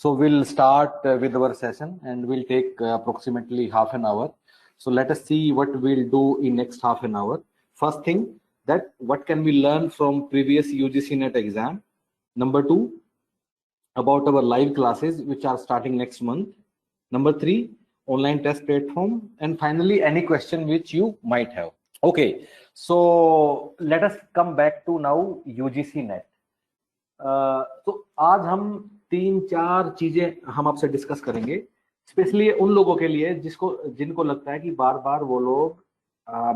So we'll start with our session and we'll take approximately half an hour. So let us see what we'll do in next half an hour. First thing, that what can we learn from previous UGC NET exam. Number two, about our live classes which are starting next month. Number three, online test platform. And finally, any question which you might have. Okay, so let us come back to now UGC NET. तो आज हम 3-4 चीजें हम आपसे discuss करेंगे, specially उन लोगों के लिए जिनको लगता है कि बार बार वो लोग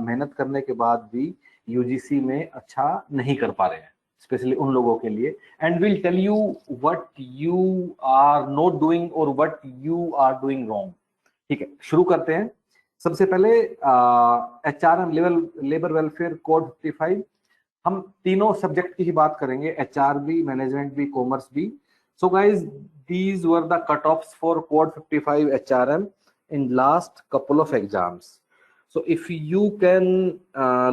मेहनत करने के बाद भी यूजीसी में अच्छा नहीं कर पा रहे हैं, स्पेशली उन लोगों के लिए. And will tell you what you are not doing और what you are doing wrong. ठीक है, शुरू करते हैं. सबसे पहले HRM लेबर वेलफेयर कोड 55. हम तीनों सब्जेक्ट की ही बात करेंगे, HR भी, मैनेजमेंट भी, कॉमर्स भी. So guys, these were the cut offs for code 55 HRM in last couple of exams. So if you can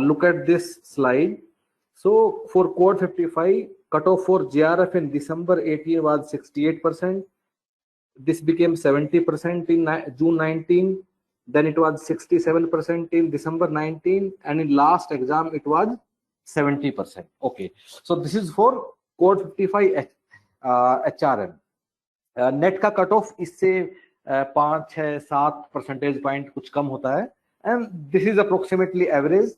look at this slide, so for code 55, cutoff for JRF in December 18 was 68%. This became 70% in June 19. Then it was 67% in December 19, and in last exam it was 70%. Okay, so this is for code 55 HRM. Net का cut off इससे 5-6-7 percentage point कुछ कम होता है, and this is approximately average.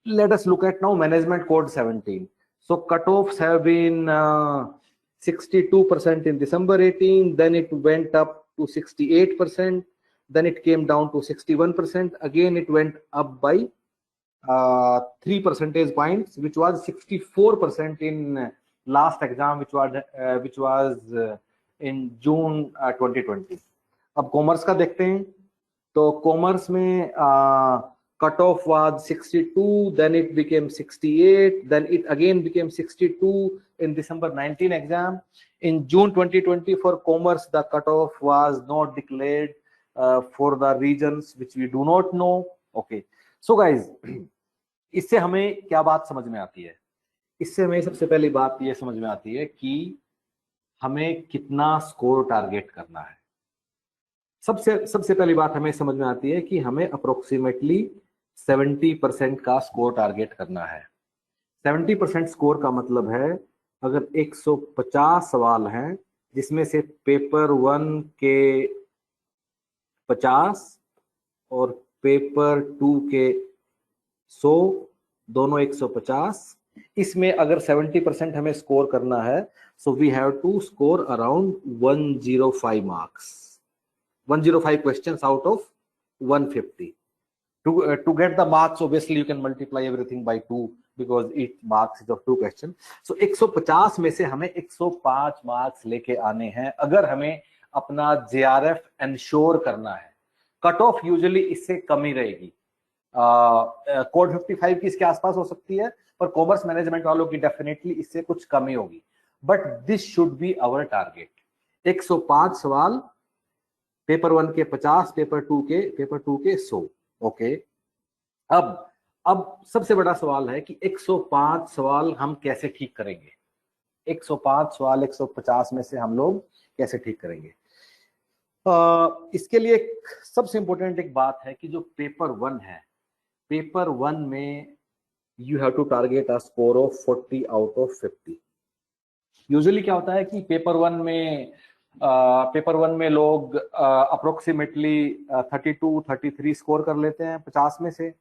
Let us look at now management code 17. So cutoffs have been 62% in December 18, then it went up to 68%, then it came down to 61%, again it went up by 3 percentage points, which was 64% in last exam, which was in June 2020. अब commerce का देखते हैं. तो commerce में cut off was 62, then it became 68, then it again became 62 in December 19 exam. In June 2020 for commerce, the cutoff was not declared for the regions which we do not know. Okay, so guys, इससे हमें क्या बात समझ में आती है? इससे हमें सबसे पहली बात ये समझ में आती है कि हमें कितना स्कोर टारगेट करना है. सबसे पहली बात हमें समझ में आती है कि हमें अप्रोक्सीमेटली 70% का स्कोर टारगेट करना है. 70% स्कोर का मतलब है अगर 150 सवाल हैं जिसमें से पेपर 1 के 50 और पेपर 2 के 100, दोनों 150, इसमें अगर 70% हमें स्कोर करना है, so we have to score around 105 marks. 105 questions out of 150. To get the marks, obviously you can multiply everything by 2 because each marks is of 2 questions. So 150 में से हमें 105 मार्क्स लेके आने हैं अगर हमें अपना JRF इंश्योर करना है. कट ऑफ यूजुअली इससे कम ही रहेगी. कोड 55 की इसके आसपास हो सकती है, पर कॉमर्स मैनेजमेंट वालों की डेफिनेटली इससे कुछ कम ही होगी. But this should be our target. 105 सवाल, पेपर 1 के 50, पेपर 2 के 100. ओके, अब सबसे बड़ा सवाल है कि 105 सवाल हम कैसे ठीक करेंगे. 105 सवाल 150 में से हम लोग कैसे ठीक करेंगे? इसके लिए सबसे इंपॉर्टेंट एक बात है कि जो पेपर 1 है, पेपर 1 में you have to target a score of 40 out of 50. Usually क्या होता है कि पेपर 1 में लोग अप्रोक्सीमेटली 32-33 स्कोर कर लेते हैं 50 में से,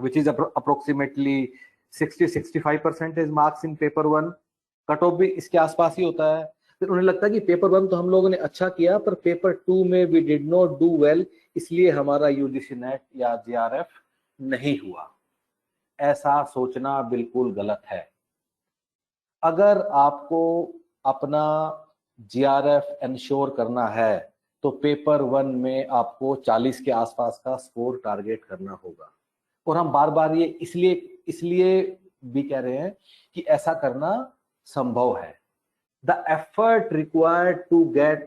which is approximately 60-65% marks in paper 1. Cut off भी इसके आसपास ही होता है. फिर उन्हें लगता है कि पेपर 1 तो हम लोगों ने अच्छा किया, पर पेपर 2 में we did not do well, इसलिए हमारा यूजीसी नेट या JRF नहीं हुआ. ऐसा सोचना बिल्कुल गलत है. अगर आपको अपना JRF इंश्योर करना है तो पेपर 1 में आपको 40 के आसपास का स्कोर टारगेट करना होगा. और हम बार बार ये इसलिए भी कह रहे हैं कि ऐसा करना संभव है. The effort required to get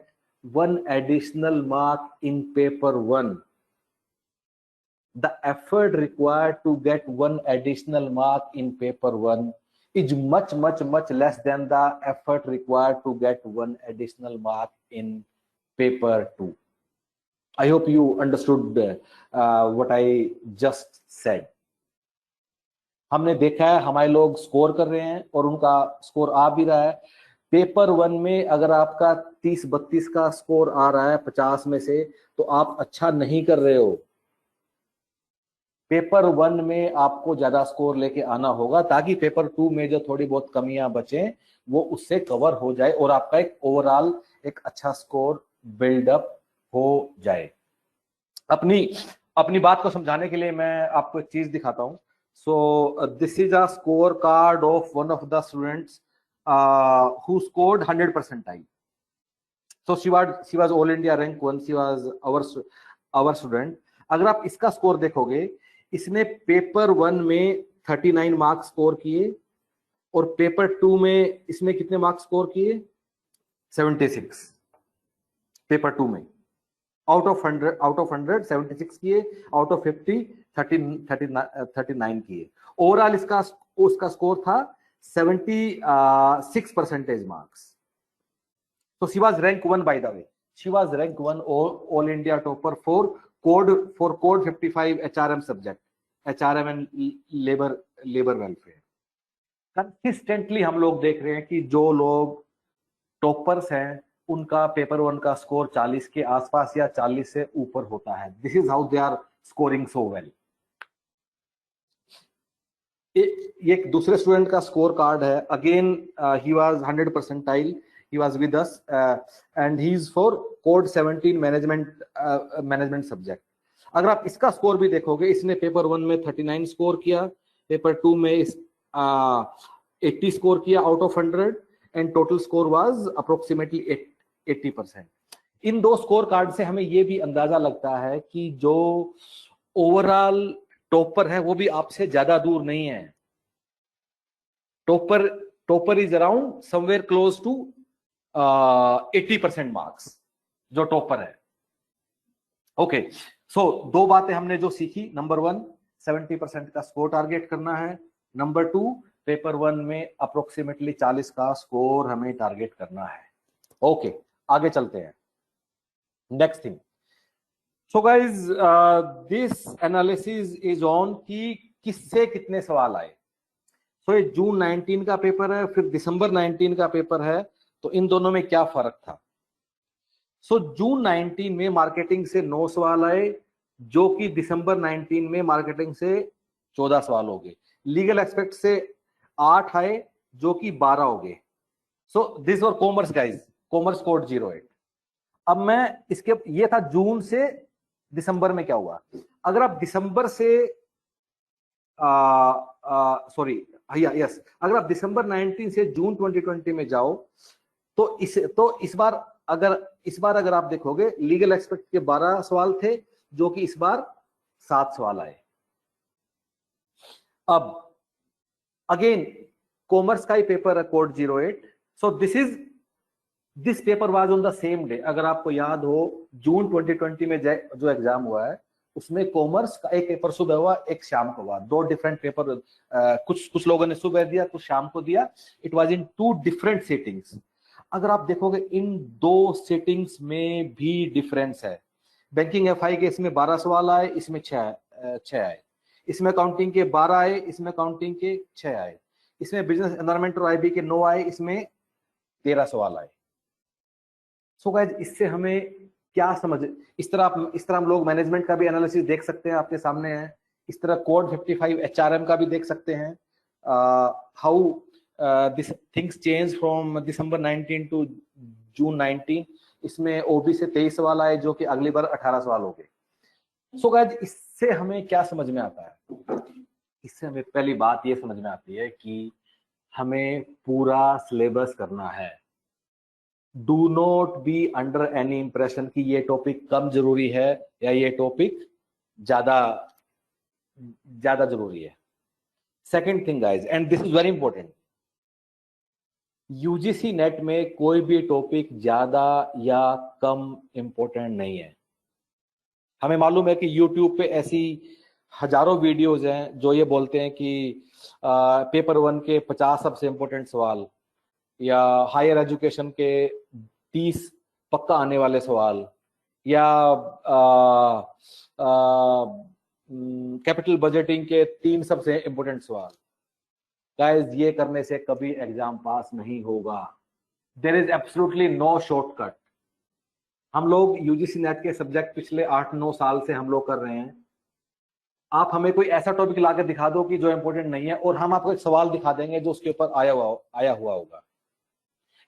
1 additional mark in paper 1, the effort required to get 1 additional mark in paper 1 is much less than the effort required to get one additional mark in paper 2. I hope you understood what I just said. हमने देखा है हमारे लोग score कर रहे हैं और उनका स्कोर आ भी रहा है। पेपर 1 में अगर आपका 30-32 का स्कोर आ रहा है 50 में से, तो आप अच्छा नहीं कर रहे हो। पेपर 1 में आपको ज्यादा स्कोर लेके आना होगा ताकि पेपर 2 में जो थोड़ी बहुत कमियां बचे वो उससे कवर हो जाए और आपका एक ओवरऑल एक अच्छा स्कोर बिल्डअप हो जाए। अपनी बात को समझाने के लिए मैं आपको एक चीज दिखाता हूं। सो this is a score card of one of the students who scored 100 percentile. So she was all India rank 1. She was our student. अगर आप इसका स्कोर देखोगे, इसने पेपर 1 में 39 मार्क्स स्कोर किए और पेपर 2 में इसने कितने मार्क्स स्कोर किए? 76। पेपर 2 में आउट ऑफ 100 76 किए, आउट ऑफ 50 39 किए। ओवरऑल उसका स्कोर था 76 percentage marks. So she was rank 1, by the way. She was rank 1 all India topper for code 55 HRM subject, HRM and labor welfare. Consistently हम लोग देख रहे हैं कि जो लोग टॉपर्स हैं उनका पेपर 1 का स्कोर 40 के आसपास या 40 से ऊपर होता है। This is how they are scoring so well. ये एक दूसरे स्टूडेंट का स्कोर कार्ड है। Again he was 100 percentile, he was with us and he is for code 17 management subject. अगर आप इसका स्कोर भी देखोगे, इसने पेपर 1 में 39 स्कोर किया, पेपर 2 में 80 स्कोर किया out of 100 and total score was approximately 80%। इन दो स्कोर कार्ड से हमें ये भी अंदाजा लगता है कि जो ओवरऑल टॉपर है वो भी आपसे ज्यादा दूर नहीं है। Topper is around somewhere close to 80% marks जो टॉपर है। ओके, सो दो बातें हमने जो सीखी। नंबर 1, 70% का स्कोर टारगेट करना है। नंबर 2, पेपर 1 में अप्रोक्सीमेटली 40 का स्कोर हमें टारगेट करना है। ओके, आगे चलते हैं। Next thing, so guys this analysis is on कि किससे कितने सवाल आए। सो ये जून 19 का पेपर है, फिर दिसंबर 19 का पेपर है, तो इन दोनों में क्या फर्क था? सो जून 19 में मार्केटिंग से 9 सवाल आए, जो कि दिसंबर 19 में मार्केटिंग से 14 सवाल हो गए। लीगल एस्पेक्ट से 8 आए, जो कि 12 हो गए। So this were commerce guys, commerce code 08। अब मैं इसके, ये था जून से दिसंबर में क्या हुआ। अगर आप दिसंबर से अगर आप दिसंबर 19 से जून 2020 में जाओ तो इस बार अगर आप देखोगे, लीगल एस्पेक्ट के 12 सवाल थे, जो कि इस बार 7 सवाल आए। अब अगेन कॉमर्स का ही पेपर है code 08। So this paper was on the same day. अगर आपको याद हो, जून 2020 में जो एग्जाम हुआ है उसमें कॉमर्स का एक पेपर सुबह हुआ, एक शाम को हुआ। 2 डिफरेंट पेपर, कुछ लोगों ने सुबह दिया, कुछ शाम को दिया। It was in 2 different sittings. अगर आप देखोगे इन 2 सिटिंग्स में भी डिफरेंस है। बैंकिंग एफआई के इसमें 12 सवाल आए, इसमें 6 आए। इसमें अकाउंटिंग के 12 आए, इसमें अकाउंटिंग के 6 आए। इसमें बिजनेस एनवायरमेंट और आईबी के 9 आए, इसमें 13 सवाल आए। सो गाइस, इससे हमें क्या समझ, इस तरह हम लोग मैनेजमेंट का भी एनालिसिस देख सकते हैं, आपके सामने है। इस तरह कोड 55 एचआरएम का भी देख सकते हैं, how this things change from December 19 to June 19। इसमें ओबी से 23 सवाल आए, जो कि अगली बार 18 सवाल हो गए। सो गाइस, इससे हमें क्या समझ में आता है? इससे हमें पहली बात ये समझ में आती है कि हमें पूरा सिलेबस करना है। Do not be under any impression कि ये टॉपिक कम जरूरी है या ये टॉपिक ज्यादा जरूरी है। Second thing guys, and this is very important, UGC net में कोई भी टॉपिक ज्यादा या कम इंपॉर्टेंट नहीं है। हमें मालूम है कि यूट्यूब पे ऐसी हजारों वीडियोज हैं जो ये बोलते हैं कि पेपर 1 के 50 सबसे इंपॉर्टेंट सवाल, या हायर एजुकेशन के 30 पक्का आने वाले सवाल, या कैपिटल बजटिंग के 3 सबसे इंपॉर्टेंट सवाल। गाइस, ये करने से कभी एग्जाम पास नहीं होगा। There is absolutely no shortcut. हम लोग यूजीसी नेट के सब्जेक्ट पिछले 8-9 साल से हम लोग कर रहे हैं। आप हमें कोई ऐसा टॉपिक ला के दिखा दो कि जो इंपॉर्टेंट नहीं है, और हम आपको एक सवाल दिखा देंगे जो उसके ऊपर आया हुआ होगा।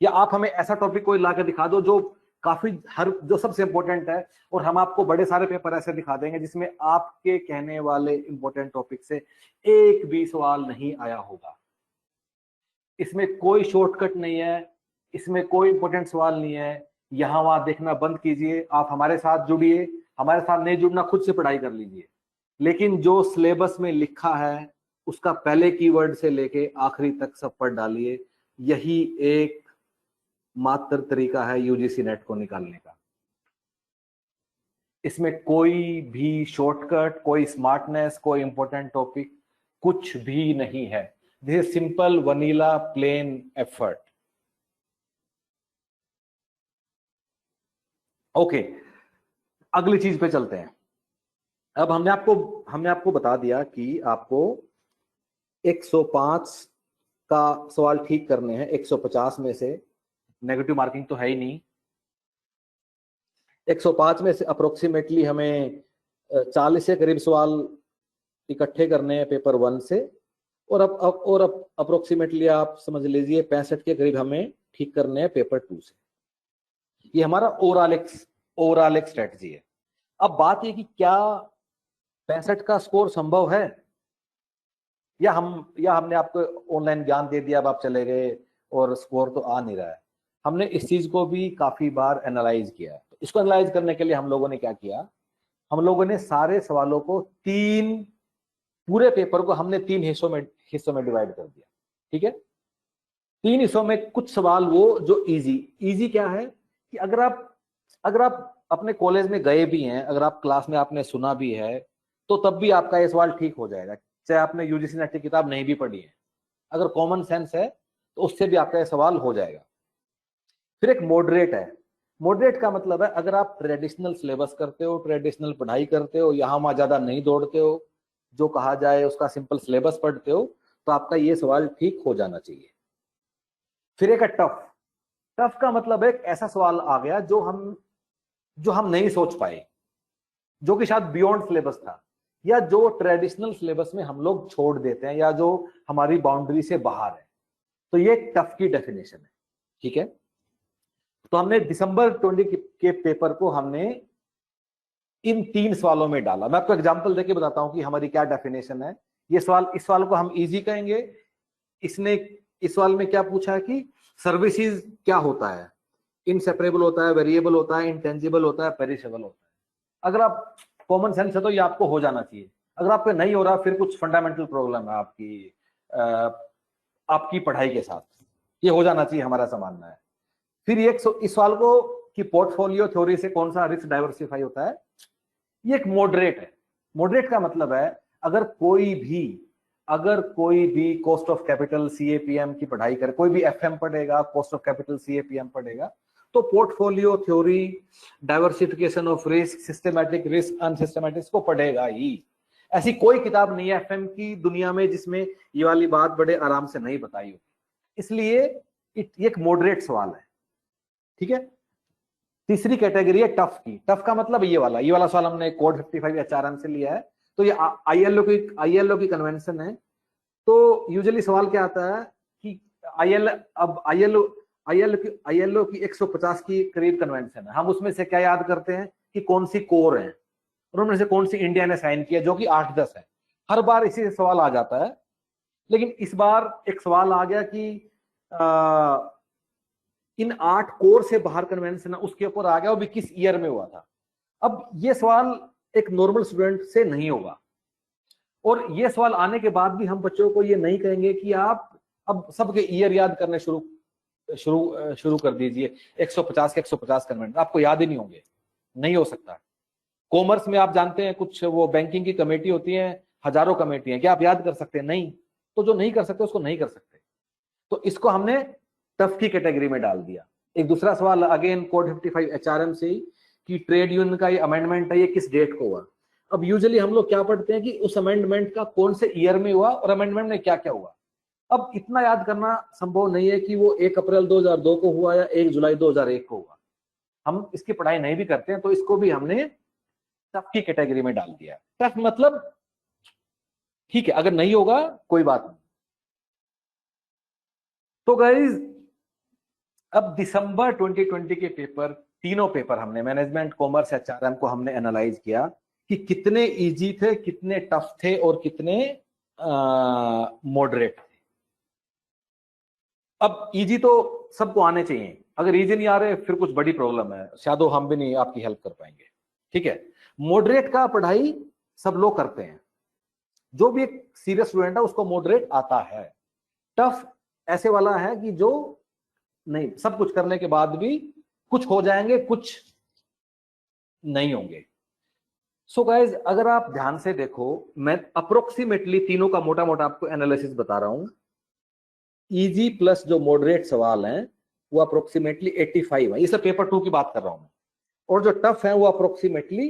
या आप हमें ऐसा टॉपिक कोई ला के दिखा दो जो काफी जो सबसे इंपॉर्टेंट है, और हम आपको बड़े सारे पेपर ऐसे दिखा देंगे जिसमें आपके कहने वाले इंपॉर्टेंट टॉपिक से एक भी सवाल नहीं आया होगा। इसमें कोई शॉर्टकट नहीं है, इसमें कोई इंपॉर्टेंट सवाल नहीं है। यहां वहां देखना बंद कीजिए, आप हमारे साथ जुड़िए। हमारे साथ नहीं जुड़ना, खुद से पढ़ाई कर लीजिए। लेकिन जो सिलेबस में लिखा है उसका पहले कीवर्ड से लेके आखिरी तक सब पढ़ डालिए। यही एक मात्र तरीका है यूजीसी नेट को निकालने का। इसमें कोई भी शॉर्टकट, कोई स्मार्टनेस, कोई इंपॉर्टेंट टॉपिक कुछ भी नहीं है। This is simple vanilla plain effort. Okay, अगली चीज पे चलते हैं। अब हमने आपको बता दिया कि आपको 105 का सवाल ठीक करने हैं 150 में से। नेगेटिव मार्किंग तो है ही नहीं। 105 में से अप्रोक्सीमेटली हमें 40 के करीब सवाल इकट्ठे करने हैं पेपर 1 से, और अब अप्रोक्सीमेटली आप समझ लीजिए 65 के करीब हमें ठीक करने हैं पेपर 2 से। ये हमारा ओवरऑल एक स्ट्रेटजी है। अब बात ये कि क्या 65 का स्कोर संभव है, या हमने आपको ऑनलाइन ज्ञान दे दिया, अब आप चले गए और स्कोर तो आ नहीं रहा है। हमने इस चीज को भी काफी बार एनालाइज किया है। तो इसको एनालाइज करने के लिए हम लोगों ने क्या किया, हम लोगों ने सारे सवालों को पूरे पेपर को हमने 3 हिस्सों में डिवाइड कर दिया। ठीक है, 3 हिस्सों में कुछ सवाल वो जो इजी क्या है कि अगर आप अपने कॉलेज में गए भी हैं, अगर आप क्लास में आपने सुना भी है, तो तब भी आपका ये सवाल ठीक हो जाएगा, चाहे आपने यूजीसी नेट की किताब नहीं भी पढ़ी है। अगर कॉमन सेंस है तो उससे भी आपका ये सवाल हो जाएगा। फिर एक मॉडरेट है। मॉडरेट का मतलब है अगर आप ट्रेडिशनल सिलेबस करते हो, ट्रेडिशनल पढ़ाई करते हो, यहां वहां ज्यादा नहीं दौड़ते हो, जो कहा जाए उसका सिंपल सिलेबस पढ़ते हो, तो आपका ये सवाल ठीक हो जाना चाहिए। फिर एक है टफ का मतलब एक ऐसा सवाल आ गया जो हम नहीं सोच पाए, जो कि शायद बियॉन्ड सिलेबस था, या जो ट्रेडिशनल सिलेबस में हम लोग छोड़ देते हैं, या जो हमारी बाउंड्री से बाहर है। तो ये टफ की डेफिनेशन है। ठीक है, तो हमने दिसंबर 20 के पेपर को हमने इन 3 सवालों में डाला। मैं आपको एग्जांपल देके बताता हूं कि हमारी क्या डेफिनेशन है। इस सवाल को हम इजी कहेंगे। इस सवाल में क्या पूछा है कि सर्विसेज क्या होता है, इनसेपरेबल होता है, वेरिएबल होता है, इंटेंजिबल होता है, पेरिशेबल होता है। अगर आप कॉमन सेंस है तो ये आपको हो जाना चाहिए। अगर आपको नहीं हो रहा, फिर कुछ फंडामेंटल प्रॉब्लम है आपकी पढ़ाई के साथ। ये हो जाना चाहिए, हमारा ऐसा मानना है। फिर इस सवाल को कि पोर्टफोलियो थ्योरी से कौन सा रिस्क डाइवर्सिफाई होता है, ये एक मॉडरेट है। मॉडरेट का मतलब है अगर कोई भी कॉस्ट ऑफ कैपिटल सीएपीएम की पढ़ाई करे, कोई भी एफएम पढ़ेगा, कॉस्ट ऑफ कैपिटल सीएपीएम पढ़ेगा, तो portfolio theory, diversification of risk, systematic risk, unsystematic को पढ़ेगा ही। ऐसी कोई किताब नहीं है एफएम की दुनिया में जिसमें ये वाली बात बड़े आराम से नहीं बताई होगी। इसलिए एक मॉडरेट सवाल है। ठीक है, तीसरी कैटेगरी है टफ की। टफ का मतलब ये वाला सवाल हमने कोड 55 एचआरएम से लिया है। तो ये आईएलओ की कन्वेंशन है। तो यूजुअली सवाल क्या आता है कि आईएलओ की 150 की करीब कन्वेंशन है। हम उसमें से क्या याद करते हैं कि कौन सी कोर है, और उनमें से कौन सी इंडिया ने साइन किया, जो कि 8-10 है। हर बार इसी से सवाल आ जाता है। लेकिन इस बार एक सवाल आ गया कि इन 8 कोर से बाहर कन्वेंशन है, उसके ऊपर आ गया, वो भी किस ईयर में हुआ था। अब ये सवाल एक नॉर्मल स्टूडेंट से नहीं होगा, और ये सवाल आने के बाद भी हम बच्चों को ये नहीं कहेंगे कि आप अब सबके ईयर याद करने शुरू कर दीजिए। 150 के 150 कन्वेंशन आपको याद ही नहीं होंगे, नहीं हो सकता। कॉमर्स में आप जानते हैं कुछ वो बैंकिंग की कमेटी होती है, हजारों कमेटी है, क्या आप याद कर सकते हैं? नहीं। तो जो नहीं कर सकते उसको नहीं कर सकते, तो इसको हमने टफ की कैटेगरी में डाल दिया। एक दूसरा सवाल अगेन कोड 55 एचआरएम से ही कि ट्रेड यूनियन का ये अमेंडमेंट है, ये किस डेट को हुआ। अब यूजुअली हम लोग क्या पढ़ते हैं कि उस अमेंडमेंट का कौन से ईयर में हुआ और अमेंडमेंट में क्या क्या हुआ। अब इतना याद करना संभव नहीं है कि वो 1 अप्रैल 2002 को हुआ या 1 जुलाई 2001 को हुआ। हम इसकी पढ़ाई नहीं भी करते हैं, तो इसको भी हमने टफ की कैटेगरी में डाल दिया। टफ मतलब ठीक है, अगर नहीं होगा कोई बात नहीं। तो गाइज अब दिसंबर 2020 के पेपर, तीनों पेपर हमने मैनेजमेंट, कॉमर्स, एचआरएम को हमने एनालाइज किया कि कितने इजी थे, कितने टफ थे और कितने मॉडरेट थे। अब इजी तो सबको आने चाहिए, अगर इजी नहीं आ रहे फिर कुछ बड़ी प्रॉब्लम है, शायद हम भी नहीं आपकी हेल्प कर पाएंगे। ठीक है, मॉडरेट का पढ़ाई सब लोग करते हैं, जो भी एक सीरियस स्टूडेंट है उसको मॉडरेट आता है। टफ ऐसे वाला है कि जो नहीं, सब कुछ करने के बाद भी कुछ हो जाएंगे, कुछ नहीं होंगे। सो गाइज अगर आप ध्यान से देखो, मैं अप्रोक्सीमेटली तीनों का मोटा मोटा आपको एनालिसिस बता रहा हूं। इजी प्लस जो मॉडरेट सवाल हैं वो अप्रोक्सीमेटली 85 है, ये सब पेपर 2 की बात कर रहा हूं मैं। और जो टफ है वो अप्रोक्सीमेटली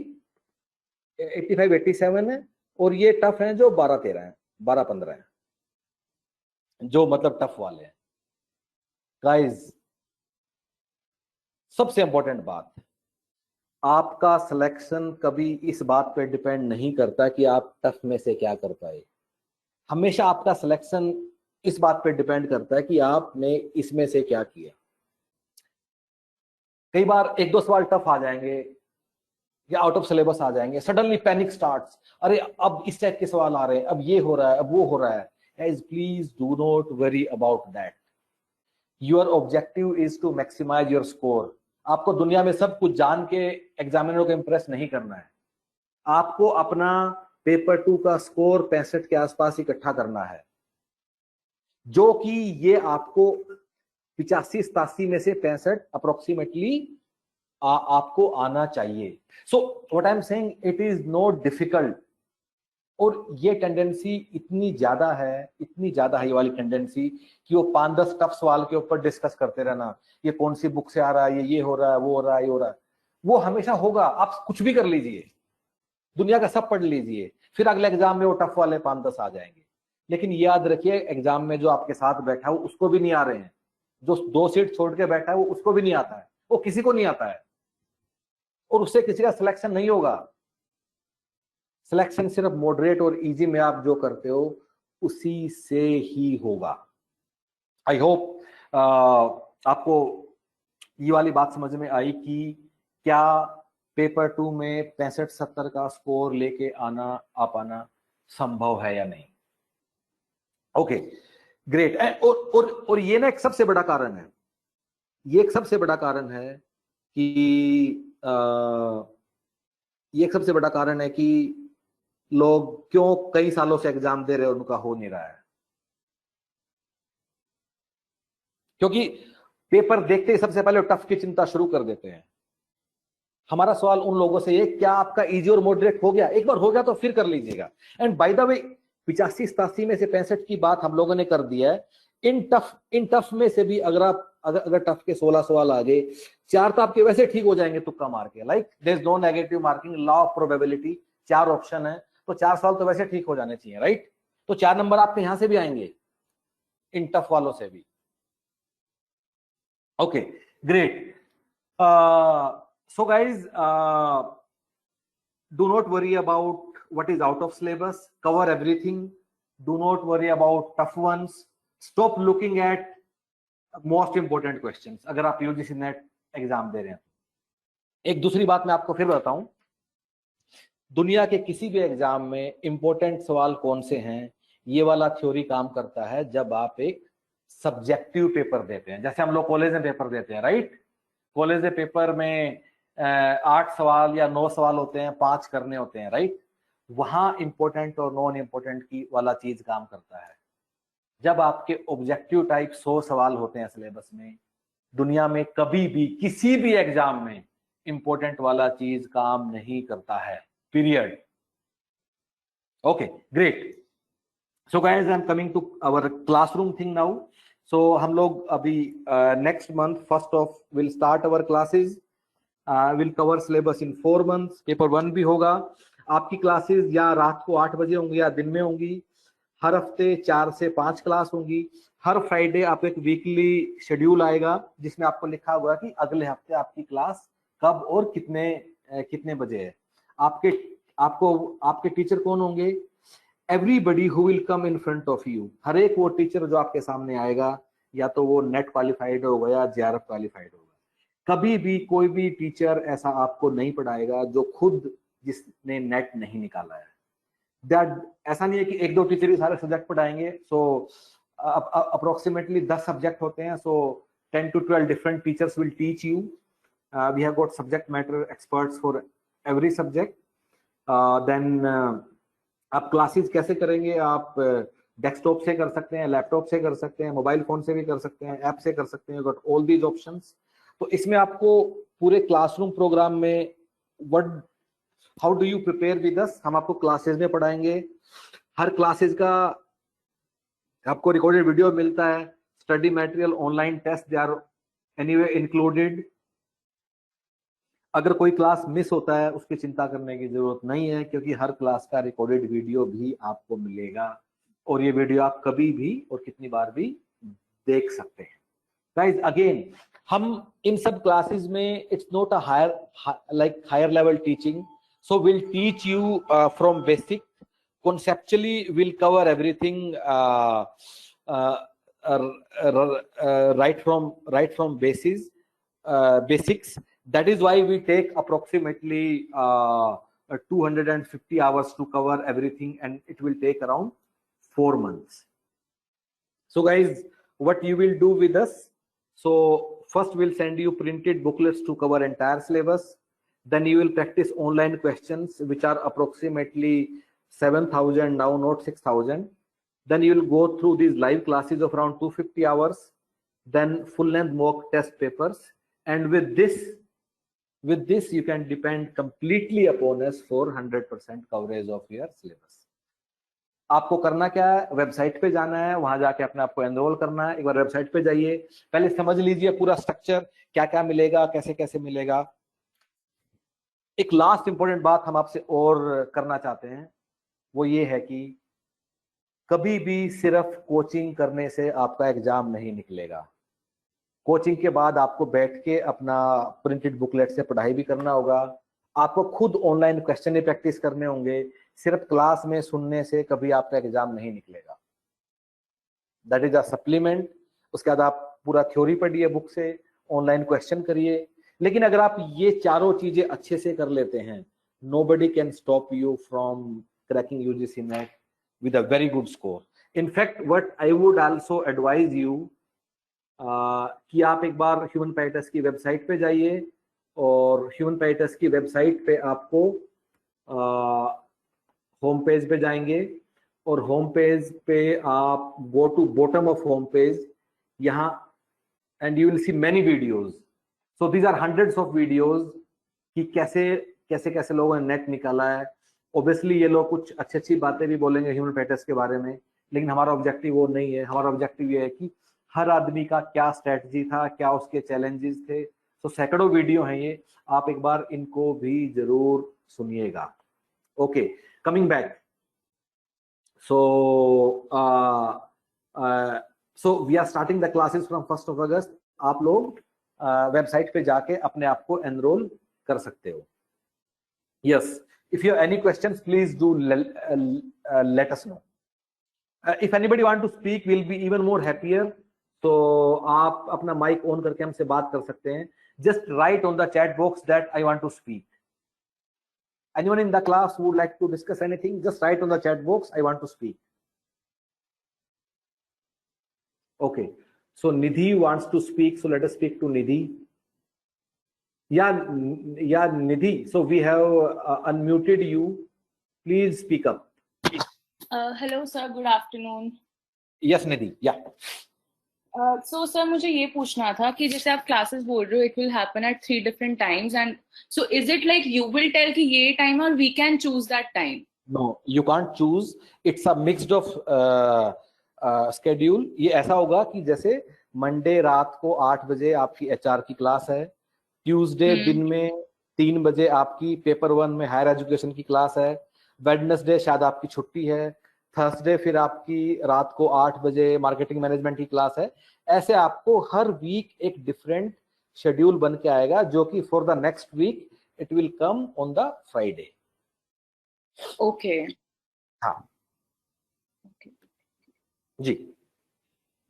85 87 है, और ये टफ है जो 12-13 है, 12-15 है, जो मतलब टफ वाले हैं। गाइज सबसे इंपॉर्टेंट बात, आपका सिलेक्शन कभी इस बात पे डिपेंड नहीं करता कि आप टफ में से क्या कर पाए। हमेशा आपका सिलेक्शन इस बात पे डिपेंड करता है कि आपने इसमें से क्या किया। कई बार 1-2 सवाल टफ आ जाएंगे या आउट ऑफ सिलेबस आ जाएंगे, सडनली पैनिक स्टार्ट्स, अरे अब इस टाइप के सवाल आ रहे हैं, अब ये हो रहा है, अब वो हो रहा है। Guys, please do not worry about that. Your objective is to maximize your score. आपको दुनिया में सब कुछ जान के एग्जामिनर को इंप्रेस नहीं करना है, आपको अपना पेपर 2 का स्कोर 65 के आसपास इकट्ठा करना है, जो कि ये आपको 85-87 में से 65 अप्रोक्सीमेटली आपको आना चाहिए। So what I am saying, it is not difficult. और ये टेंडेंसी इतनी ज्यादा है, इतनी ज्यादा है ये वाली टेंडेंसी कि वो 5-10 टफ सवाल के ऊपर डिस्कस करते रहना, ये कौन सी बुक से आ रहा है, ये हो रहा है, वो हो रहा है, ये हो रहा है। वो हमेशा होगा, आप कुछ भी कर लीजिए, दुनिया का सब पढ़ लीजिए, फिर अगले एग्जाम में वो टफ वाले 5-10 आ जाएंगे। लेकिन याद रखिए, एग्जाम में जो आपके साथ बैठा है उसको भी नहीं आ रहे हैं, जो 2 सीट छोड़ के बैठा है वो उसको भी नहीं आता है, वो किसी को नहीं आता है, और उससे किसी का सिलेक्शन नहीं होगा। सिलेक्शन सिर्फ मॉडरेट और इजी में आप जो करते हो उसी से ही होगा। आई होप आपको ये वाली बात समझ में आई कि क्या पेपर 2 में 65-70 का स्कोर लेके आ पाना संभव है या नहीं। Okay great. और ये ना एक सबसे बड़ा कारण है, ये एक सबसे बड़ा कारण है कि ये एक सबसे बड़ा कारण है कि लोग क्यों कई सालों से एग्जाम दे रहे हैं और उनका हो नहीं रहा है, क्योंकि पेपर देखते ही सबसे पहले टफ की चिंता शुरू कर देते हैं। हमारा सवाल उन लोगों से ये, क्या आपका इजी और मॉडरेट हो गया? एक बार हो गया तो फिर कर लीजिएगा। एंड बाय द वे 85-87 में से 65 की बात हम लोगों ने कर दिया है। इन टफ में से भी अगर टफ के 16 सवाल आ गए, 4 तो आपके वैसे ठीक हो जाएंगे तुक्का मार के, like there is no negative marking, law of probability, 4 option है तो 4 सवाल तो वैसे ठीक हो जाने चाहिए, राइट? तो 4 नंबर आपके यहां से भी आएंगे, इन टफ वालों से भी। Okay great. So guys do not worry about what is out of syllabus, cover everything, do not worry about tough ones, stop looking at most important questions अगर आप यूजीसी नेट एग्जाम दे रहे हैं। एक दूसरी बात मैं आपको फिर बताऊं, दुनिया के किसी भी एग्जाम में इंपॉर्टेंट सवाल कौन से हैं, ये वाला थ्योरी काम करता है जब आप एक सब्जेक्टिव पेपर देते हैं, जैसे हम लोग कॉलेज में पेपर देते हैं, राइट? कॉलेज के पेपर में 8 सवाल या 9 सवाल होते हैं, 5 करने होते हैं, राइट? वहां इंपॉर्टेंट और नॉन इंपॉर्टेंट की वाला चीज काम करता है। जब आपके ऑब्जेक्टिव टाइप 100 सवाल होते हैं सिलेबस में, दुनिया में कभी भी किसी भी एग्जाम में इंपॉर्टेंट वाला चीज काम नहीं करता है, period. Okay, great. So guys, I am coming to our classroom thing now. So हम लोग अभी next month 1st of will start our classes, will cover syllabus in 4 months। Paper 1 भी होगा। आपकी क्लासेस या रात को 8 बजे होंगी या दिन में होंगी। हर हफ्ते 4 से 5 क्लास होंगी। हर फ्राइडे आपको एक वीकली शेड्यूल आएगा जिसमें आपको लिखा होगा कि अगले हफ्ते आपकी क्लास कब और कितने बजे है। आपके टीचर कौन होंगे? Everybody who will come in front of you. हर एक वो टीचर जो आपके सामने आएगा, या तो वो नेट क्वालिफाइड होगा या JRF क्वालिफाइड होगा। कभी भी कोई भी टीचर ऐसा आपको नहीं पढ़ाएगा जो खुद जिसने नेट नहीं निकाला है। दैट ऐसा नहीं है कि 1-2 टीचर ही सारे सब्जेक्ट पढ़ाएंगे। सो अप्रोक्सीमेटली 10 सब्जेक्ट होते हैं। सो 10 to 12 different teachers will teach you. We have got subject matter experts for every subject. Then आप क्लासेस कैसे करेंगे? आप डेस्कटॉप से कर सकते हैं, लैपटॉप से कर सकते हैं, मोबाइल फोन से भी कर सकते हैं, ऐप से कर सकते हैं। Got all these options. तो इसमें आपको पूरे क्लासरूम प्रोग्राम में how do you prepare with us, हम आपको क्लासेस में पढ़ाएंगे। हर क्लासेस का आपको रिकॉर्डेड वीडियो मिलता है, study material, online test, they are anyway included. अगर कोई क्लास मिस होता है उसकी चिंता करने की जरूरत नहीं है, क्योंकि हर क्लास का रिकॉर्डेड वीडियो भी आपको मिलेगा और ये वीडियो आप कभी भी और कितनी बार भी देख सकते हैं। गाइस, अगेन हम इन सब क्लासेस में it's not a higher level teaching. So will teach you from basic, conceptually we'll cover everything right from basics. That is why we take approximately 250 hours to cover everything, and it will take around 4 months. So guys, what you will do with us? So first we'll send you printed booklets to cover entire syllabus. Then you will practice online questions, which are approximately 7,000 now, not 6,000. Then you will go through these live classes of around 250 hours, then full length mock test papers. And with this you can depend completely upon us for 100% coverage of your syllabus. आपको करना क्या है? Website पे जाना है, वहां जाके अपने आप को एनरोल करना है। एक बार वेबसाइट पे जाइए, पहले समझ लीजिए पूरा स्ट्रक्चर, क्या क्या मिलेगा, कैसे कैसे मिलेगा। एक लास्ट इंपॉर्टेंट बात हम आपसे और करना चाहते हैं, वो ये है कि कभी भी सिर्फ कोचिंग करने से आपका एग्जाम नहीं निकलेगा। कोचिंग के बाद आपको बैठ के अपना प्रिंटेड बुकलेट से पढ़ाई भी करना होगा। आपको खुद ऑनलाइन क्वेश्चन ही प्रैक्टिस करने होंगे। सिर्फ क्लास में सुनने से कभी आपका एग्जाम नहीं निकलेगा। That is a supplement. उसके बाद आप पूरा थ्योरी पढ़िए बुक से, ऑनलाइन क्वेश्चन करिए। लेकिन अगर आप ये चारों चीजें अच्छे से कर लेते हैं, nobody can stop you from cracking UGC NET with a very good score. In fact, what I would also advise you कि आप एक बार ह्यूमन पैटर्स की वेबसाइट पे जाइए, और ह्यूमन पैटर्स की वेबसाइट पे आपको होम पेज पे जाएंगे, और होम पेज पे आप go to bottom of home page, यहाँ and you will see many videos. So these are hundreds of videos कि कैसे लोगों ने नेट निकाला है। ऑब्वियसली ये लोग कुछ अच्छी बातें भी बोलेंगे ह्यूमन पैटर्स के बारे में, लेकिन हमारा ऑब्जेक्टिव वो नहीं है। हमारा ऑब्जेक्टिव ये है कि हर आदमी का क्या स्ट्रेटजी था, क्या उसके चैलेंजेस थे। तो सैकड़ों वीडियो हैं ये, आप एक बार इनको भी जरूर सुनिएगा। Okay, coming back. So we are starting the classes from 1st of August। आप लोग वेबसाइट पे जाके अपने आप को एनरोल कर सकते हो। Yes, if you have any questions, please do let us know. If anybody want to speak, we'll be even more happier. तो आप अपना माइक ऑन करके हमसे बात कर सकते हैं। Just write on the chat box that I want to speak. Anyone in the class would like to discuss anything? Just write on the chat box, I want to speak. Okay, so Nidhi wants to speak, so let us speak to Nidhi. Yeah, Nidhi. So we have unmuted you. Please speak up. Hello, sir. Good afternoon. Yes, Nidhi. Yeah. So sir मुझे ये पूछना था कि जैसे आप classes बोल रहे हो it will happen at 3 different times, and so is it like you will tell कि ये टाइम और we can choose that time? No, you can't choose, it's a mixed of schedule. ये ऐसा होगा कि जैसे मंडे रात को 8 बजे आपकी एचआर की क्लास है, ट्यूसडे दिन में 3 बजे आपकी पेपर 1 में हायर एजुकेशन की क्लास है, वेडनेसडे शायद आपकी छुट्टी है, थर्सडे फिर आपकी रात को 8 बजे मार्केटिंग मैनेजमेंट की क्लास है। ऐसे आपको हर वीक एक डिफरेंट शेड्यूल बन के आएगा, जो कि for the next week it will come on the Friday. Okay. हाँ जी,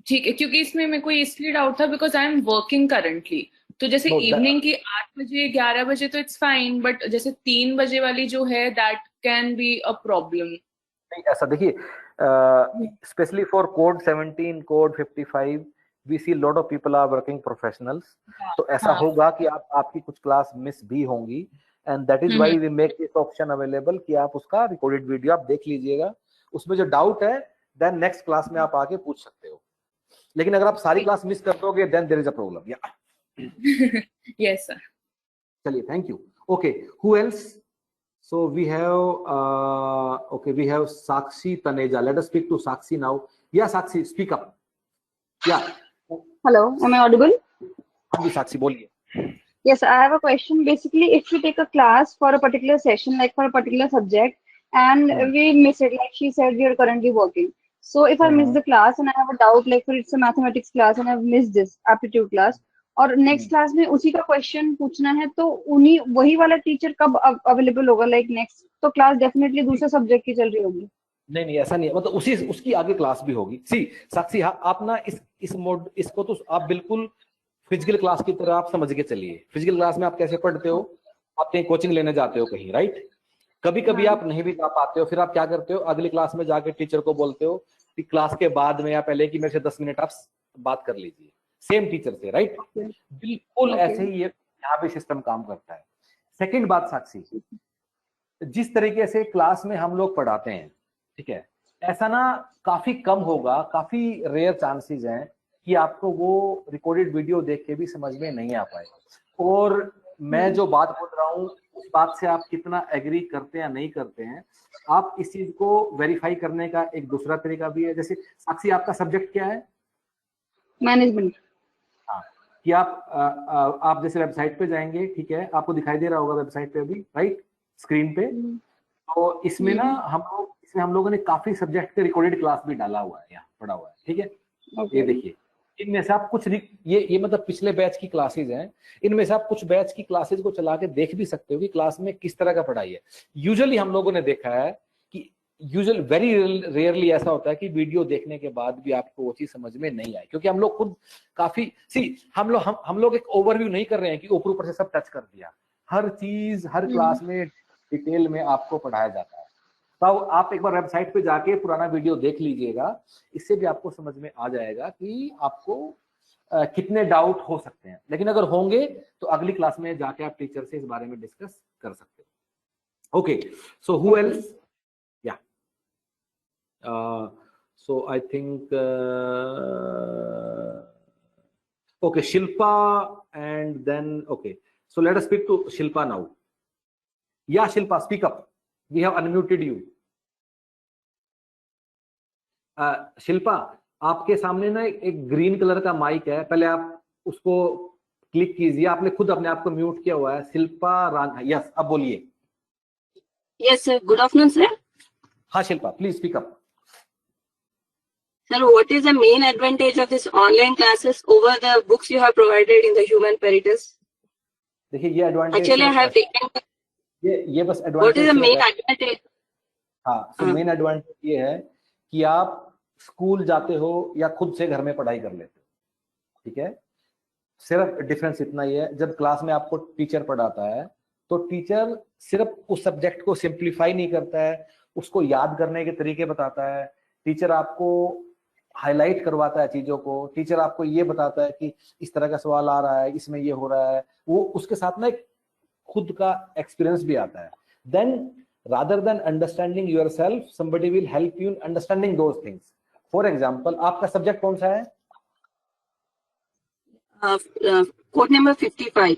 ठीक है, क्योंकि इसमें मेरे को इसलिए डाउट था because I am working currently, तो जैसे नो इवनिंग की 8 बजे 11 बजे तो इट्स फाइन, बट जैसे 3 बजे वाली जो है that can be a problem. नहीं ऐसा देखिए, specially for code 17 code 55 we see lot of people are working professionals. तो ऐसा हाँ। होगा कि आपकी कुछ क्लास मिस भी होंगी, and that is why we make this option available कि आप उसका रिकॉर्डेड वीडियो आप देख लीजिएगा। उसमें जो डाउट है देन नेक्स्ट क्लास में आप आके पूछ सकते हो, लेकिन अगर आप सारी क्लास मिस कर दोगे then there is a problem. या यस सर। चलिए, thank you. Okay, who else? So we have okay, we have Sakshi Taneja. Let us speak to Sakshi now. Yeah, Sakshi, speak up. Yeah. Hello, am I audible? हाँ जी साक्षी बोलिए। Yes, I have a question. Basically, if we take a class for a particular session, like for a particular subject, and we miss it, like she said, we are currently working. So if I miss the class and I have a doubt, like for it's a mathematics class and I've missed this aptitude class, और next class में उसी का question पूछना है, तो उन्हीं वही वाला टीचर कब अवेलेबल होगा? लाइक नेक्स्ट तो क्लास डेफिनेटली दूसरे सब्जेक्ट की चल रही होगी। नहीं नहीं ऐसा नहीं है, मतलब उसी उसकी आगे क्लास भी होगी। सी साक्षी, हाँ आप ना इस मोड इसको तो आप बिल्कुल फिजिकल क्लास की तरह आप समझ के चलिए। फिजिकल क्लास में आप कैसे पढ़ते हो, आप कहीं कोचिंग लेने जाते हो कहीं, राइट? कभी कभी आप नहीं भी जा पाते हो, फिर आप क्या करते हो, अगली क्लास में जाके टीचर को बोलते हो कि क्लास के बाद में या पहले कि मेरे से 10 मिनट आप बात कर लीजिए सेम टीचर से, राइट? बिल्कुल ऐसे ही ये यहाँ भी सिस्टम काम करता है। सेकंड बात साक्षी, जिस तरीके से क्लास में हम लोग पढ़ाते हैं, ठीक है, ऐसा ना काफी कम होगा, काफी रेयर चांसेस हैं कि आपको वो रिकॉर्डेड वीडियो देख के भी समझ में नहीं आ पाए। और मैं जो बात बोल रहा हूँ उस बात से आप कितना एग्री करते हैं या नहीं करते हैं, आप इस चीज को वेरीफाई करने का एक दूसरा तरीका भी है। जैसे साक्षी, आपका सब्जेक्ट क्या है? मैनेजमेंट। हाँ, कि आप जैसे वेबसाइट पे जाएंगे, ठीक है, आपको दिखाई दे रहा होगा वेबसाइट पे अभी, राइट, स्क्रीन पे। तो इसमें ना हम लोगों ने काफी सब्जेक्ट के रिकॉर्डेड क्लास भी डाला हुआ है, यहाँ पड़ा हुआ है, ठीक है। ये देखिए, इनमें से आप कुछ ये मतलब पिछले बैच की क्लासेज हैं, इनमें से आप कुछ बैच की क्लासेज को चला के देख भी सकते हो कि क्लास में किस तरह का पढ़ाई है। यूजुअली हम लोगों ने देखा है कि वेरी रेयरली ऐसा होता है कि वीडियो देखने के बाद भी आपको वो चीज समझ में नहीं आई, क्योंकि हम लोग खुद काफी हम लोग एक ओवरव्यू नहीं कर रहे हैं कि ऊपर ऊपर से सब टच कर दिया। हर चीज हर क्लास में डिटेल में आपको पढ़ाया जाता है। तो आप एक बार वेबसाइट पे जाके पुराना वीडियो देख लीजिएगा, इससे भी आपको समझ में आ जाएगा कि आपको कितने डाउट हो सकते हैं। लेकिन अगर होंगे तो अगली क्लास में जाके आप टीचर से इस बारे में डिस्कस कर सकते हो। Okay, so who else? या so I think okay, Shilpa, and then okay, so let us speak to Shilpa now. Yeah, Shilpa, speak up, we have unmuted you. Shilpa, आपके सामने ना एक ग्रीन कलर का माइक है, पहले आप उसको क्लिक कीजिए। आपने खुद अपने आप को म्यूट किया हुआ है। शिल्पा राणा, यस, अब बोलिए। Yes sir, good afternoon sir. हाँ Shilpa, please speak up. Sir, what is the main advantage of this online classes over the books you have provided in the Human Peritus? देखिए ये advantage Actually, I have taken. ये बस advantage. What is the main advantage? हाँ, तो main advantage ये है कि आप स्कूल जाते हो या खुद से घर में पढ़ाई कर लेते हो, ठीक है। सिर्फ डिफरेंस इतना ही है, जब क्लास में आपको टीचर पढ़ाता है तो टीचर सिर्फ उस सब्जेक्ट को सिंप्लीफाई नहीं करता है, उसको याद करने के तरीके बताता है। टीचर आपको हाईलाइट करवाता है चीजों को। टीचर आपको ये बताता है कि इस तरह का सवाल आ रहा है, इसमें ये हो रहा है। वो उसके साथ ना एक खुद का एक्सपीरियंस भी आता है। Then rather than understanding yourself, somebody will help you in understanding those things. For example, आपका सब्जेक्ट कौन सा है? Code number 55.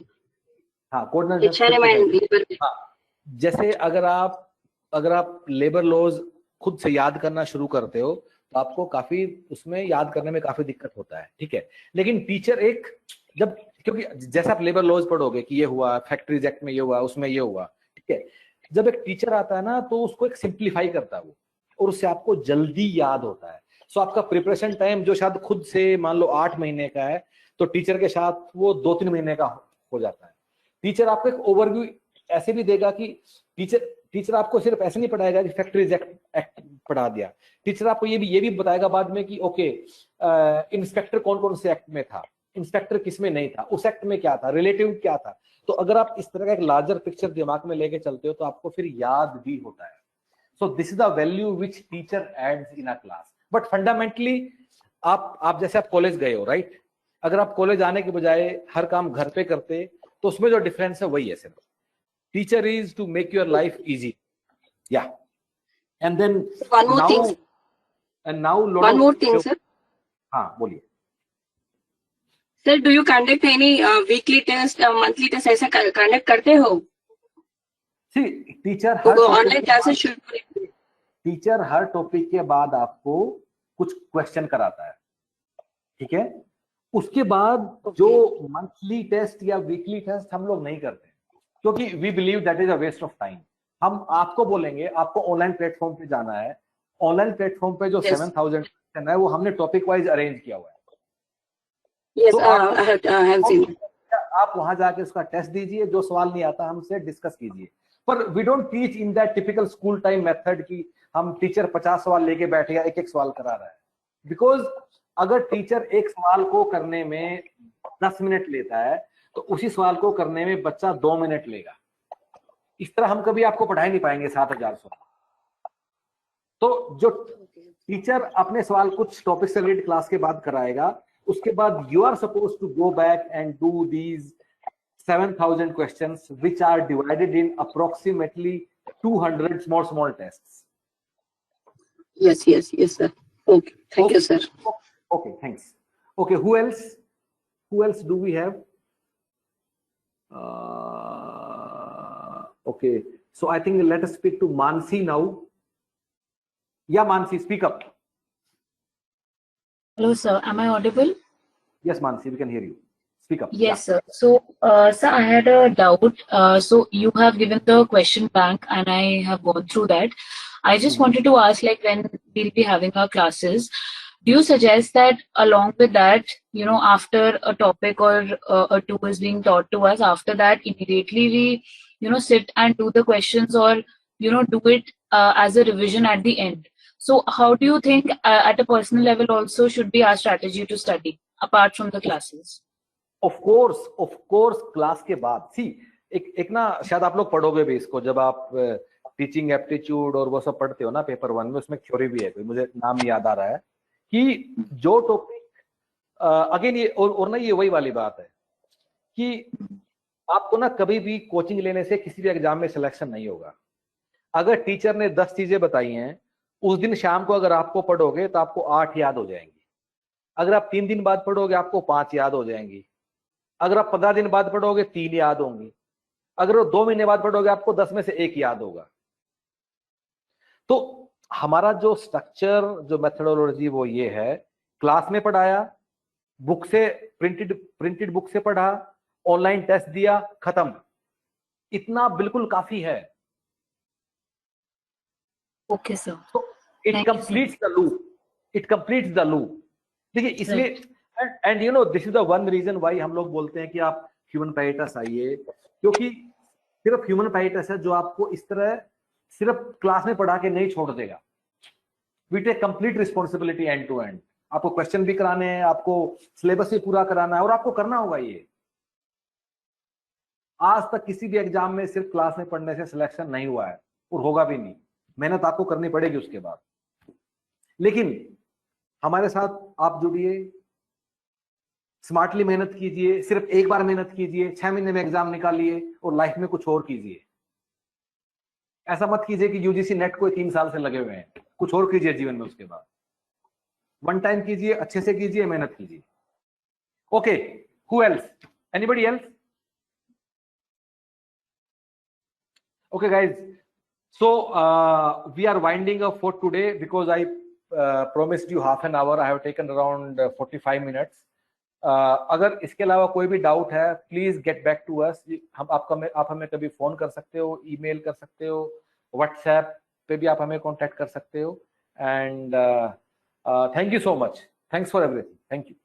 हाँ, code number HRM and labor. हाँ, जैसे अगर आप लेबर लॉज खुद से याद करना शुरू करते हो तो आपको काफी उसमें याद करने में काफी दिक्कत होता है, ठीक है। लेकिन टीचर क्योंकि जैसे आप लेबर लॉज पढ़ोगे कि ये हुआ, फैक्ट्रीज एक्ट में ये हुआ, उसमें ये हुआ, ठीक है। जब एक टीचर आता है ना तो उसको एक सिंप्लीफाई करता है वो, और उससे आपको जल्दी याद होता है। सो आपका प्रिपरेशन टाइम जो शायद खुद से मान लो 8 महीने का है, तो टीचर के साथ वो 2-3 महीने का हो जाता है। टीचर आपको एक ओवरव्यू ऐसे भी देगा कि टीचर आपको सिर्फ ऐसे नहीं पढ़ाएगा कि फैक्ट्रीज एक्ट पढ़ा दिया। टीचर आपको ये भी बताएगा बाद में कि ओके, इंस्पेक्टर कौन कौन से एक्ट में था, इंस्पेक्टर किस में नहीं था, उस एक्ट में क्या था, रिलेटिव क्या था। तो अगर आप इस तरह का एक लार्जर पिक्चर दिमाग में लेके चलते हो तो आपको फिर याद भी होता है। So this is the value which teacher aids in a class. But fundamentally आप जैसे आप कॉलेज गए हो, राइट, अगर आप कॉलेज आने के बजाय हर काम घर पे करते तो उसमें जो डिफरेंस है वही है सिर्फ। Teacher is to make your life easy, या and then One more thing. One more thing, sir. हाँ, बोलिए। Sir, do you conduct any weekly test, monthly test? ऐसा conduct करते हो? See, टीचर हर टॉपिक के बाद आपको कुछ क्वेश्चन कराता है, ठीक है। उसके बाद जो मंथली टेस्ट या वीकली टेस्ट हम लोग नहीं करते, क्योंकि we believe that is a waste of time. हम आपको बोलेंगे आपको ऑनलाइन प्लेटफॉर्म पे जाना है, ऑनलाइन प्लेटफॉर्म पे जो 7000 क्वेश्चन है वो हमने टॉपिक वाइज अरेंज किया हुआ है। Yes, तो I have seen. आप वहां जाके उसका टेस्ट दीजिए, जो सवाल नहीं आता हमसे डिस्कस कीजिए। पर we don't teach in that typical school time method की हम टीचर 50 सवाल लेके बैठे या एक सवाल करा रहा है। बिकॉज अगर टीचर एक सवाल को करने में 10 मिनट लेता है तो उसी सवाल को करने में बच्चा 2 मिनट लेगा। इस तरह हम कभी आपको पढ़ा ही नहीं पाएंगे 7000 सवाल। तो जो टीचर अपने सवाल कुछ टॉपिक से रिलेटेड क्लास के बाद कराएगा, उसके बाद you are suppose to go back and do these 7000 questions which are divided in approximately 200 small tests. Yes, sir. Okay, thank you, sir. Okay, thanks. Okay, who else do we have? Okay, so I think let us speak to Mansi now. Yeah, Mansi, speak up. Hello, sir. Am I audible? Yes, Mansi, we can hear you. Speak up. Yes, sir. So, sir, I had a doubt. So you have given the question bank and I have gone through that. I just wanted to ask, like, when we'll be having our classes, do you suggest that along with that, after a topic or a two is being taught to us, after that, immediately we, sit and do the questions or, do it as a revision at the end? So how do you think at a personal level also should be our strategy to study apart from the classes? Of course, class के बाद एक ना शायद आप लोग पढ़ोगे भी इसको, जब आप टीचिंग एप्टीट्यूड और वो सब पढ़ते हो ना पेपर 1 में, उसमें थ्योरी भी है, कोई मुझे नाम याद आ रहा है कि जो टॉपिक अगेन ये और ना ये वही वाली बात है कि आपको ना कभी भी कोचिंग लेने से किसी भी एग्जाम में सिलेक्शन नहीं होगा। अगर टीचर ने 10 चीजें बताई हैं, उस दिन शाम को अगर आपको पढ़ोगे तो आपको 8 याद हो जाएंगी। अगर आप 3 दिन बाद पढ़ोगे आपको 5 याद हो जाएंगी। अगर आप 15 दिन बाद पढ़ोगे 3 याद होंगी। अगर वो 2 महीने बाद पढ़ोगे आपको 10 में से 1 याद होगा। तो हमारा जो स्ट्रक्चर, जो मेथोडोलॉजी वो ये है, क्लास में पढ़ाया, बुक से प्रिंटेड बुक से पढ़ा, ऑनलाइन टेस्ट दिया, खत्म। इतना बिल्कुल काफी है। Okay, sir. So it completes the loop. देखिए इसलिए and this is the one reason why हम लोग बोलते हैं कि आप ह्यूमन पैराडाइस आइए, क्योंकि सिर्फ ह्यूमन पैराडाइस है जो आपको इस तरह सिर्फ क्लास में पढ़ा के नहीं छोड़ देगा। We take complete responsibility end to end. आपको क्वेश्चन भी कराने हैं, आपको सिलेबस भी पूरा कराना है और आपको करना होगा ये। आज तक किसी भी एग्जाम में सिर्फ क्लास में पढ़ने से सिलेक्शन नहीं हुआ है और होगा भी नहीं। मेहनत आपको करनी पड़ेगी उसके बाद। लेकिन हमारे साथ आप जुड़िए, स्मार्टली मेहनत कीजिए, सिर्फ एक बार मेहनत कीजिए, 6 महीने में एग्जाम निकालिए और लाइफ में कुछ और कीजिए। ऐसा मत कीजिए कि यूजीसी नेट को 3 साल से लगे हुए हैं, कुछ और कीजिए जीवन में। उसके बाद वन टाइम कीजिए, अच्छे से कीजिए, मेहनत कीजिए। Okay, Who else? Anybody else? Okay, guys. So we are winding up for today because I promised you half an hour. I have taken around 45 minutes. अगर इसके अलावा कोई भी डाउट है, please get back to us. आप हमें कभी phone कर सकते हो, ईमेल कर सकते हो, व्हाट्सएप पे भी आप हमें कांटेक्ट कर सकते हो. And thank you so much. Thanks for everything. Thank you.